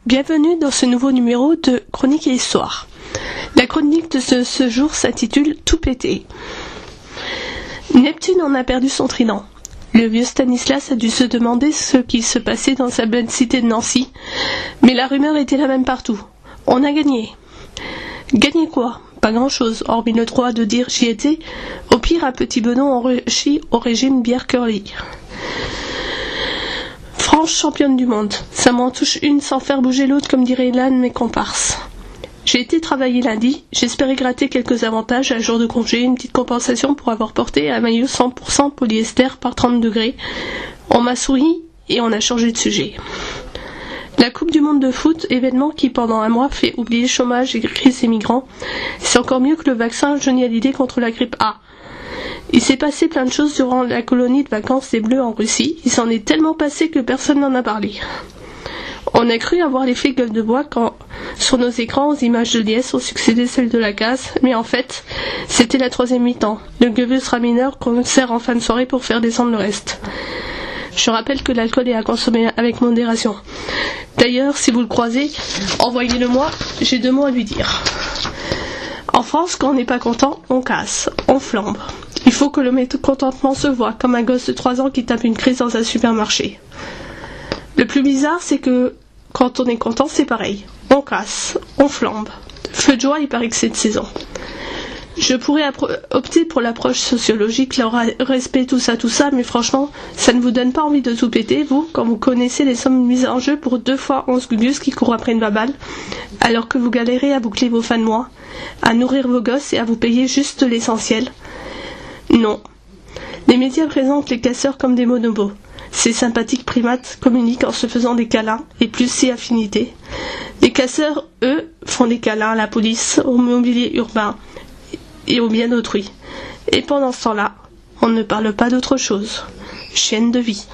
Bienvenue dans ce nouveau numéro de Chronique et Histoire. La chronique de ce jour s'intitule « Tout péter ». Neptune en a perdu son trident. Le vieux Stanislas a dû se demander ce qui se passait dans sa bonne cité de Nancy, mais la rumeur était la même partout. On a gagné. Gagné quoi? Pas grand-chose, hormis le droit de dire j'y étais, au pire un petit bedon enrichi au régime bière curly. Franche championne du monde, ça m'en touche une sans faire bouger l'autre comme dirait l'un de mes comparses. J'ai été travailler lundi, j'espérais gratter quelques avantages, un jour de congé, une petite compensation pour avoir porté un maillot 100% polyester par 30 degrés. On m'a souri et on a changé de sujet. La Coupe du Monde de foot, événement qui pendant un mois fait oublier chômage et crise des migrants, c'est encore mieux que le vaccin Johnny Hallyday contre la grippe A. Il s'est passé plein de choses durant la colonie de vacances des Bleus en Russie, il s'en est tellement passé que personne n'en a parlé. On a cru avoir l'effet gueule de bois quand, sur nos écrans, aux images de liesse ont succédé celles de la case, mais en fait, c'était la troisième mi-temps. Le Gewürztraminer qu'on sert en fin de soirée pour faire descendre le reste. Je rappelle que l'alcool est à consommer avec modération. D'ailleurs, si vous le croisez, envoyez-le moi, j'ai 2 mots à lui dire. En France, quand on n'est pas content, on casse, on flambe. Il faut que le mécontentement se voit, comme un gosse de 3 ans qui tape une crise dans un supermarché. Le plus bizarre, c'est que quand on est content, c'est pareil. On casse, on flambe. Feu de joie, il paraît que c'est de saison. Je pourrais opter pour l'approche sociologique, le respect, tout ça, mais franchement, ça ne vous donne pas envie de tout péter, vous, quand vous connaissez les sommes mises en jeu pour 2 fois 11 gugus qui courent après une baballe, alors que vous galérez à boucler vos fins de mois, à nourrir vos gosses et à vous payer juste l'essentiel. Non. Les médias présentent les casseurs comme des bonobos. Ces sympathiques primates communiquent en se faisant des câlins et plus si affinités. Les casseurs, eux, font des câlins à la police, au mobilier urbain et au bien d'autrui. Et pendant ce temps-là, on ne parle pas d'autre chose. Chienne de vie.